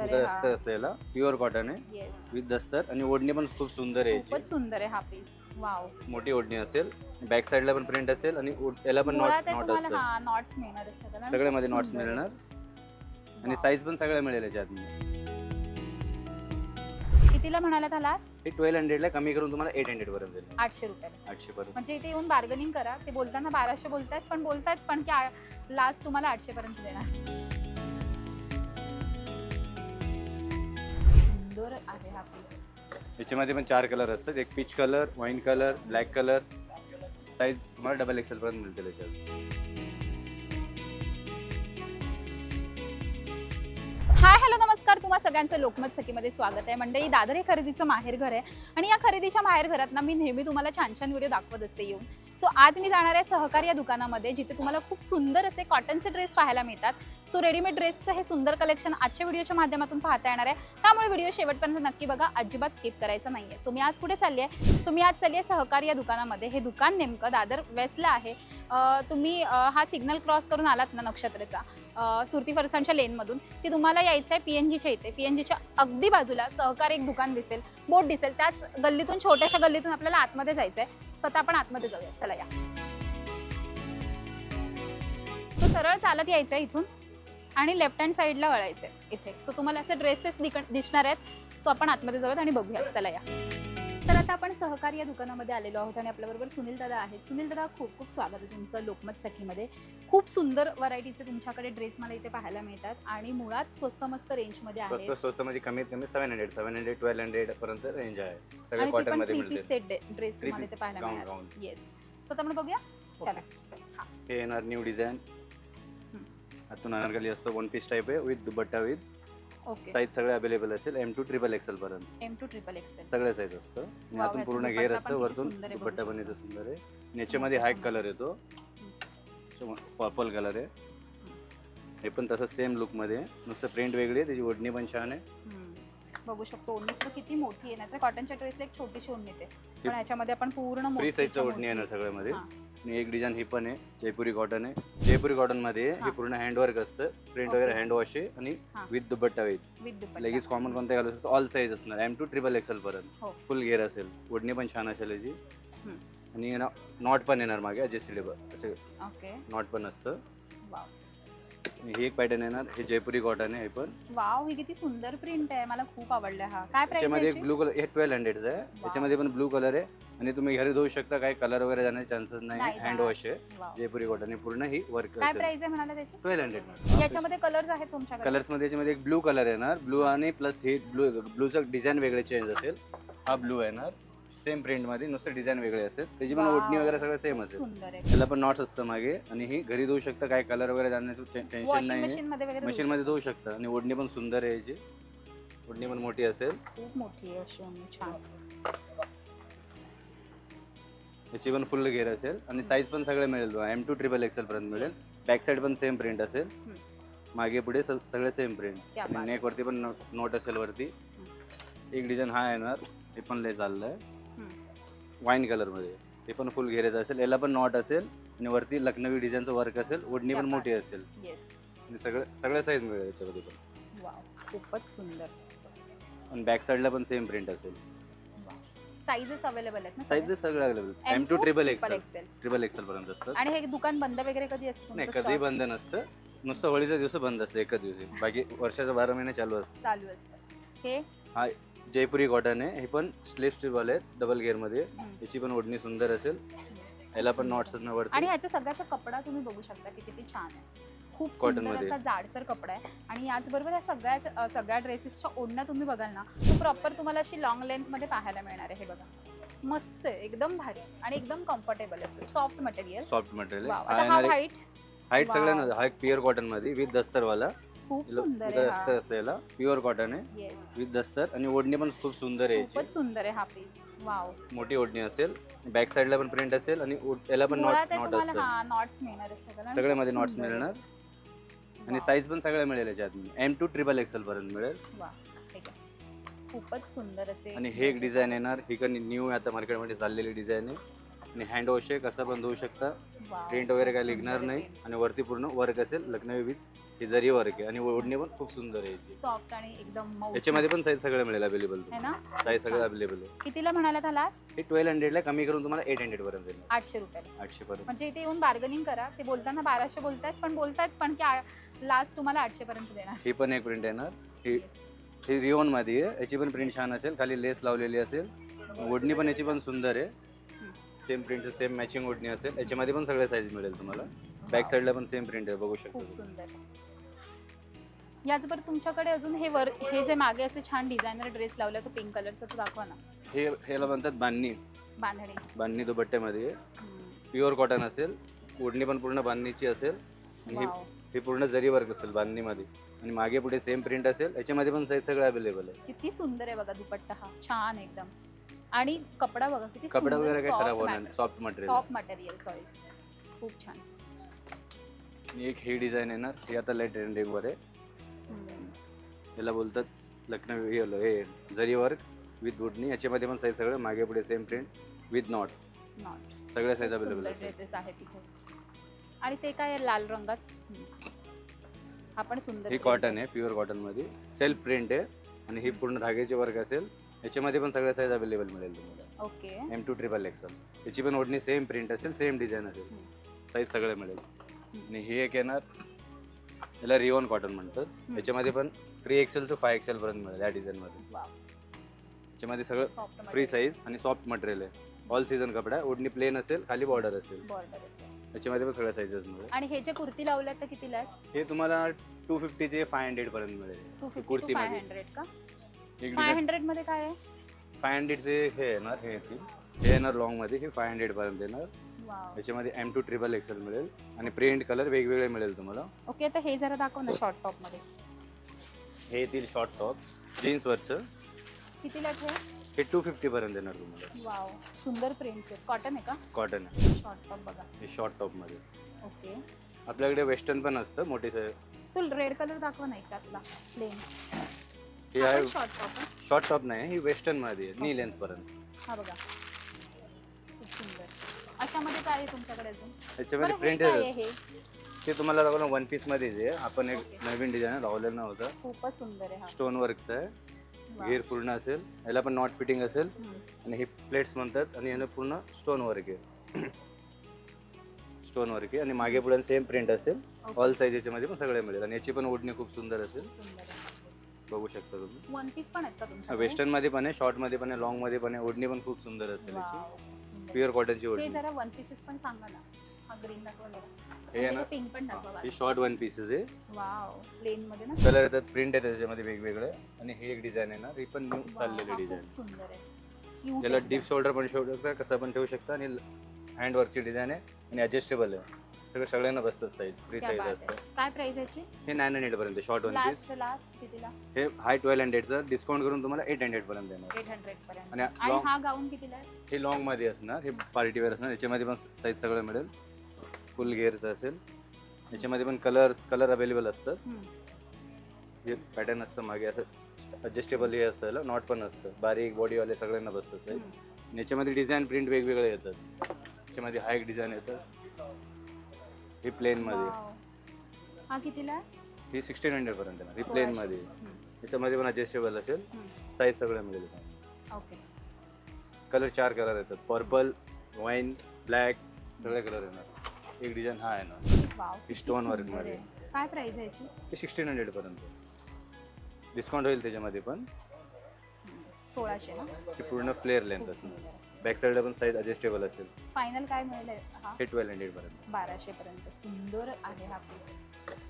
सुंदर आहे दस्तर असेल, प्युअर कॉटन आहे येस विथ दस्तर आणि ओढणी पण खूप सुंदर आहे खूपच सुंदर आहे हा पीस वाव मोठी ओढणी असेल, बॅक साईडला पण प्रिंट असेल आणि याला पण मुळात नॉट तुम्हाला असतं. हा नॉट्स मिळणार आहेत सगळ्यांना. सगळ्यामध्ये खूप नॉट्स सुंदर आहे. मिळणार आणि वाव. साईज पण सगळ्या मिळेल याच्यात. कितीला म्हणालात हा लास्ट? हे 1200 ला कमी करून तुम्हाला 800 पर्यंत देईल. 800 रुपयाला. 800 पर्यंत. म्हणजे इथे येऊन बार्गेनिंग करा. ते बोलताना 1200 बोलतायत पण की लास्ट तुम्हाला 800 पर्यंत देणार. सुंदर आहे हा पीस. याच्यामध्ये पण 4 कलर असतात. एक peach colour, wine colour, black colour. Size तुम्हाला डबल एक्सेल पर्यंत मिळतील याच्यात. हाय हॅलो नमस्कार, तुम्हा सगळ्यांचं लोकमत सखीमध्ये स्वागत आहे. मंडळी, दादर हे खरेदीचं माहेर घर आहे आणि या खरेदीच्या माहेर घरात ना मी नेहमी तुम्हाला छान छान व्हिडिओ दाखवत असते येऊन. सो आज मी जाणार आहे सहकारी या दुकानामध्ये, जिथे तुम्हाला खूप सुंदर असे कॉटनचे ड्रेस पाहायला मिळतात. सो रेडीमेड ड्रेसचं हे सुंदर कलेक्शन आजच्या व्हिडिओच्या माध्यमातून पाहता येणार आहे. त्यामुळे व्हिडिओ शेवटपर्यंत नक्की बघा, अजिबात स्किप करायचं नाहीये. सो मी आज कुठे चालली आहे? सो मी आज चालली आहे सहकारी या दुकानामध्ये. हे दुकान नेमकं दादर वेस्टला आहे. तुम्ही हा सिग्नल क्रॉस करून आलात ना नक्षत्रेचा सुरती फरसांच्या लेनमधून, की तुम्हाला यायचं आहे पीएनजीच्या इथे. पीएनजीच्या अगदी बाजूला सहकारी एक दुकान दिसेल, बोर्ड दिसेल. त्याच गल्लीतून, छोट्याशा गल्लीतून आपल्याला आतमध्ये जायचं आहे. स्वतः आपण आतमध्ये जाऊया, चला या. सो सरळ चालत यायचं आहे इथून आणि लेफ्ट हँड साईडला वळायचं आहे इथे. सो तुम्हाला असे ड्रेसेस दिसणार आहेत. सो आपण आतमध्ये जाऊयात आणि बघूयात, चला या. तर आता आपण सहकारी या दुकानामध्ये आलेलो आहोत आणि आपल्याबरोबर सुनील दादा आहेत. सुनील दादा, खूप खूप स्वागत आहे तुमचं लोकमत सखीमध्ये. खूप सुंदर व्हरायटीचे तुमच्याकडे ड्रेस मला इथे पाहायला मिळतात आणि मुळात स्वस्त मस्त रेंजमध्ये आहे. स्वस्त मध्ये कमीत कमी 700, 1200 पर्यंत रेंज आहे. सगळे आणि कॉटन मध्ये थ्री मिळते. पीस सेट ड्रेस तुम्हाला इथे पाहायला गाऊन, मिळणार. गाऊन. येस. सो आता आपण बघूया, चला. हा, हे येणार न्यू डिझाईन. आतून अनारकली असतं, वन पीस टाइप आहे with dupatta with. Okay. Size सगळे अवेलेबल असेल, M2 ट्रिपल एक्सेल पर्यंत M2 ट्रिपल एक्सेल. सगळे साईज असतं. आणि वाव, आतून ह्याचा पूर्ण दुपट्टा घेर पण असतं, किती वरतून सुंदर आहे, बघू दुपट्टा पण शकता. याचा सुंदर आहे. आणि याच्यामध्ये हाय कलर येतो, पर्पल कलर आहे. हे पण तसं सेम लुक मध्ये आहे. नुसतं प्रिंट वेगळी आहे, त्याची ओढणी पण छान आहे. बघू शकतो ओढणी सुद्धा किती मोठी आहे. नाहीतर कॉटनच्या ड्रेसला एक छोटीशी ओढणी येते, पण ह्याच्यामध्ये आपण पूर्ण फ्री मोठी साईजचं ओढणी आहे ना सगळ्यामध्ये. आणि एक डिझाइन ही पण आहे, जयपुरी कॉटन आहे. जयपुरी कॉटन मध्ये हे पूर्ण हँडवर्क असतं, प्रिंट वगैरे हँड वॉश आहे आणि विथ दुपट्टा विथ. विथ दुपट्टा. लगेच कॉमन कोणता घालू शकतो, ऑल साईज असणार. M2 ट्रिपल एक्सेल पर्यंत हो. फुल घेर असेल, ओढणी पण छान असेल याची. आणि नॉट पण येणार मागे अडजस्टेबल असे ओके. नॉट पण असतं. वाव आणि ही एक पॅटर्न येणार, हे जयपुरी कॉटन आहे. हे पण वाव, ही किती सुंदर प्रिंट आहे, मला खूप आवडलं. हा काय प्राइस याच्यामध्ये आहे? एक ब्लू कलर, हे 1200 आहे. याच्यामध्ये पण ब्लू कलर आहे आणि तुम्ही घरी धुवू शकता, काही कलर वगैरे जाण्याचे चान्सेस नाही. नाही हँड वॉश आहे, जयपुरी कॉटन पूर्ण ही वर्क काय असेल. प्राइस आहे म्हणाला त्याची? 1200. याच्यामध्ये कलर्स आहेत तुमच्याकडे? कलर्स मध्ये याच्यामध्ये एक ब्लू कलर येणार, ब्लू आणि प्लस हे ब्लूचं डिझाईन वेगळे चेंज असेल. हा ब्लू येणार सेम प्रिंट मध्ये, नुसतं डिझाईन वेगळे असेल. त्याची पण ओढणी वगैरे सगळं सेम असेल. सुंदर आहे. त्याला पण नॉट्स असतं मागे. आणि ही घरी धुवू शकता, काय कलर वगैरे जाण्याचं टेन्शन वॉशिंग नाही. मशीन मध्ये वगैरे मशीन मध्ये धुवू शकता. आणि ओढणी पण सुंदर आहे याची, ओढणी पण मोठी असेल. खूप मोठी आहे अशी ओढणी, छान. याची पण फुल घेर असेल आणि साईज पण सगळे मिळेल. M2 ट्रिपल एक्सेल पर्यंत मिळेल. बॅक साईड पण सेम प्रिंट असेल, मागे पुढे सगळे सेम प्रिंट. आणि नेक वरती पण नोट असेल वरती. एक डिझाईन हा येणार, हे पण लय चाललंय वाईन कलर मध्ये. हे पण फुल घेरेचं असेल, याला पण नॉट असेल आणि वरती लखनवी डिझाईनचं वर्क असेल. ओढणी पण मोठी असेल. आणि सगळ्या साईज मिळेल याच्यामध्ये पण. वाव, खूपच सुंदर. आणि बॅक साईडला पण सेम प्रिंट असेल. साईजेस अवेलेबल आहेत ना? साईजेस सगळे अवेलेबल. M2 ट्रिपल एक्सेल पर्यंत असतात. आणि हे दुकान बंद वगैरे कधी असतं? नाही, कधी बंद नसतं. नुसतं होळीचा दिवस बंद असतं, एकच दिवशी. बाकी वर्षाचा 12 महिने चालू असतं. हे हा जयपुरी कॉटन आहे. हे पण स्लीव वाले आहेत, डबल गेअर मध्ये. याची पण ओढणी सुंदर असेल. याला पण नॉट्स वरती. आणि ह्याचा सगळ्याचा कपडा तुम्ही बघू शकता की किती छान आहे. खूप कॉटन सुंदर मध्ये असा जाडसर कपडा आहे. आणि याचबरोबर या सगळ्या ड्रेसेसच्या ओढण्या तुम्ही बघाल ना, प्रॉपर तुम्हाला अशी लॉंग लेंथ मध्ये पाहायला मिळणार आहे. हे बघा, मस्त आहे, एकदम भारी आणि एकदम कम्फर्टेबल असं soft material. Soft material. Height सगळ्यांना हा प्युअर कॉटन मध्ये विथ दस्तर वाला. खूप सुंदर आहे. दस्तर असेल, प्युअर कॉटन आहे विथ दस्तर. आणि ओढणी पण खूप सुंदर आहे. खूपच सुंदर आहे हा पीस. वाव, मोठी ओढणी असेल, बॅक साईडला पण प्रिंट असेल आणि याला पण नॉट असतं. नॉट्स मिळणार आहेत सगळ्यामध्ये नॉट्स मिळणार. आणि साईज पण सगळ्या मिळेल याच्यात. M2 ट्रिपल एक्सेल पर्यंत मिळेल. खूपच सुंदर असे. आणि हे एक डिझाईन येणार, ही पण न्यू आता मार्केटमध्ये चाललेली डिझाईन आहे. आणि हँड वॉश आहे, कसं पण धुवू शकता. प्रिंट वगैरे काय लिखणार नाही. आणि वरती पूर्ण वर्क असेल लखनवी विथ ही जरी वर्क आहे आणि ओढणी पण खूप सुंदर आहे याची. सॉफ्ट आणि एकदम मऊ याच्यामध्ये पण साईज सगळं मिळेल अवेलेबल. आहे ना. साईज सगळं अवेलेबल आहे. कितीला म्हणाला था लास्ट? हे 1200 ला कमी करून तुम्हाला 800 पर्यंत येईल. 800 रुपयाला. 800 पर्यंत. म्हणजे इथे येऊन बार्गेनिंग करा. ते बोलताना 1200 बोलतायत पण की लास्ट तुम्हाला 800 पर्यंत देणार. ही पण एक प्रिंट येणार. ही Yes. ही रिओन मध्ये आहे. याची पण प्रिंट छान असेल. खाली लेस लावलेली असेल. ओढणी पण याची पण सुंदर आहे. सेम प्रिंट सेम मॅचिंग ओढणी असेल. याच्यामध्ये पण सगळे साईज मिळेल तुम्हाला. बॅक साईडला पण सेम प्रिंट आहे बघू शकता. खूप सुंदर. याचबरोबर तुमच्याकडे अजून हे जे मागे असे छान डिझायनर ड्रेस लावला तो पिंक कलरचा तो दाखवा ना. हे ह्याला म्हणतात बांधणी. बांधणी दुपट्ट्यामध्ये आहे. प्युअर कॉटन असेल. ओढणी पण पूर्ण बांधणीची असेल. आणि हे पूर्ण जरी वर्क असेल बांधणीमध्ये. आणि मागे पुढे सेम प्रिंट असेल. याच्यामध्ये पण साईज सगळं अवेलेबल आहे. किती सुंदर आहे बघा दुपट्टा हा. छान एकदम. आणि कपडा बघा किती कपडा सुंदर, वगैरे काय soft खराब होणार matter- नाही. Soft material. Soft material sorry. खूप छान. एक ही डिझाईन आहे ना. ही आता लाईट ट्रेंडिंग वर आहे. याला बोलतात लखनवी हे जरी वर्क विथ ओढणी. याच्यामध्ये पण साईज सगळं मागे पुढे सेम प्रिंट विथ नॉट. सगळ्या साईज अवेलेबल आहे. ड्रेसेस आहेत इथे. आणि ते काय आहे लाल रंगात. हा पण सुंदर. ही कॉटन आहे. प्युअर कॉटन मध्ये सेल्फ प्रिंट आहे. आणि ही पूर्ण धाग्याची वर्क असेल. याच्यामध्ये पण सगळ्या साईज अवेलेबल मिळेल तुम्हाला. ओके. M2 XXL. याची पण ओढणी सेम प्रिंट असेल. सेम डिझाईन असेल. साईज सगळे मिळेल. आणि ही एक येणार. याला रिओन कॉटन म्हणतात. याच्यामध्ये पण 3XL to 5XL पर्यंत मिळेल या डिझाईन मध्ये. याच्यामध्ये सगळं फ्री साईज आणि सॉफ्ट मटेरियल आहे. ऑल सीझन कपडा आहे. ओढणी प्लेन असेल. खाली बॉर्डर असेल. याच्यामध्ये पण सगळ्या साईजेस मिळेल. आणि हे जे कुर्ती लावल्या तर कितीला आहे? हे तुम्हाला 250 चे 500 पर्यंत मिळेल. 250 कुर्ती to मध्ये 500 का? एक 500 मध्ये काय आहे? 500 चे हे येणार. हे येतील. हे येणार लॉंग मध्ये. हे 500 पर्यंत येणार. वाव. याच्यामध्ये M2 XXL मिळेल. आणि प्रिंट कलर वेगवेगळे मिळेल तुम्हाला. ओके. तर हे जरा दाखव ना शॉर्ट टॉप मध्ये. हे येतील शॉर्ट टॉप जीन्स वरचं. कितीला आहे? हे 250 पर्यंत येणार तुम्हाला. वाव. सुंदर प्रिंट्स आहेत. कॉटन आहे का? कॉटन आहे. शॉर्ट टॉप बघा. हे शॉर्ट टॉप मध्ये. ओके. आपल्याकडे वेस्टर्न पण असतं मोठी साईज. तो रेड कलर दाखवा ना एक त्यातला प्लेन. हे आहे शॉर्ट टॉप आहे. शॉर्ट टॉप नाही. ही वेस्टर्न मध्ये आहे. नी लेंथ पर्यंत. हा बघा. खूप सुंदर. अशामध्ये काय आहे तुमच्याकडे अजून? याच्यामध्ये बरं, हे प्रिंट काय आहे. आहे हे? ते तुम्हाला दाखवलं वन पीस मध्येच आहे. आपण एक नवीन डिझाईन लावलेलं नव्हतं. खूपच सुंदर आहे हा. स्टोन वर्कचं आहे. वाव. घेर पूर्ण असेल. याला पण नॉट फिटिंग असेल. हम्म. आणि हे प्लेट्स म्हणतात. आणि यानं पूर्ण स्टोन वर्क आहे. स्टोन वर्क आहे. आणि मागे पुढे सेम प्रिंट असेल. ओके. ऑल साईज याच्यामध्ये पण सगळे मिळेल. आणि याची पण ओढणी खूप सुंदर असेल. सुंदर आहे. बघू शकता तुम्ही. वन पीस पण आहेत का तुमच्याकडे? वेस्टर्न मध्ये पण आहे. शॉर्ट मध्ये पण आहे. लॉंग मध्ये पण आहे. ओढणी पण खूप सुंदर असेल याची. वाव, सुंदर. प्युअर कॉटनची हे ओढणी. जरा वन पीसेस पण सांगा ना. हा ग्रीन दाखवला. हे आहे ना. पिंक पण दाखवा. हे शॉर्ट वन पीसेस आहे. वाव. प्लेन मध्ये ना. कलर येतात. प्रिंट आहे त्याच्यामध्ये वेगवेगळे. आणि हे एक डिझाईन आहे ना. ही पण न्यू वाव, चाललेली हा डिझाईन. खूप सुंदर आहे. Cute याला एकदम. डीप शोल्डर पण ठेवू शकता. कसं पण ठेवू शकता. आणि हँड वर्कची डिझाईन आहे. आणि ॲडजस्टेबल आहे. सगळ्यांना बसतात साईज. फ्री क्या साईज बात असतं. आहे. काय प्राइस याची? हे 900 पर्यंत शॉर्ट वन पीस. लास्ट कितीला? हे हाय 1200चं डिस्काउंट करून तुम्हाला 800 पर्यंत येणार. 800 पर्यंत. आणि आणि long- हा गाऊन कितीला आहे? हे लॉंग मध्ये असणार. हे पार्टी वेअर असणार. याच्यामध्ये पण साईज सगळं मिळेल. फुल गेअरचं असेल. याच्यामध्ये पण कलर अवेलेबल असतात. हम्म. हे पॅटर्न असतं मागे असं ॲडजस्टेबल हे असतं. नॉट पण असतं. बारीक बॉडीवाले सगळ्यांना बसतं साईज. हम्म. याच्यामध्ये डिझाईन प्रिंट वेगवेगळे येतात. याच्यामध्ये हा एक डिझाईन येतं. ही प्लेन मध्ये. वाव. हा कितीला आहे? ही 1600 पर्यंत येणार. ही 1600. प्लेन मध्ये. हम्म. याच्यामध्ये पण ॲडजस्टेबल असेल. हम्म. साईज सगळं मिळेल. ओके. कलर 4 कलर येतात. पर्पल, वाईन, ब्लॅक सगळे कलर येणार. एक डिझाइन हा आहे ना. वाव. ही स्टोन वर्क सुंदर मध्ये. आहे. काय प्राइस आहे याची? ते 1600 पर्यंत. डिस्काउंट होईल त्याच्यामध्ये पण. 1600 ना. ही पूर्ण फ्लेअर लेंथ खूप असणार. सुंदर आहे. बॅक साईडला पण साईज ॲडजस्टेबल असेल. फायनल काय मिळेल हा? हे 1200 पर्यंत. 1200 पर्यंत. सुंदर आहे हा पीस.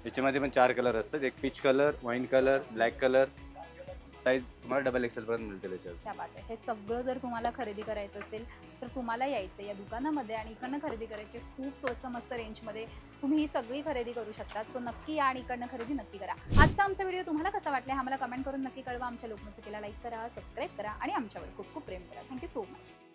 याच्यामध्ये पण 4 कलर असतात. एक peach colour, wine colour, black colour. Size तुम्हाला XXL पर्यंत मिळते त्याच्यात. त्या बात आहे. हे सगळं जर तुम्हाला खरेदी करायचं असेल तर तुम्हाला यायचं या दुकानामध्ये आणि इकडनं खरेदी करायची. खूप स्वस्त मस्त रेंजमध्ये तुम्ही ही सगळी खरेदी करू शकतात. सो नक्की या आणि इकडनं खरेदी नक्की करा. आजचा आमचा व्हिडिओ तुम्हाला कसा वाटला आम्हाला कमेंट करून नक्की कळवा. आमच्या लोकमत सखीला लाईक करा, सबस्क्राईब करा आणि आमच्यावर खूप खूप प्रेम करा. Thank you so much.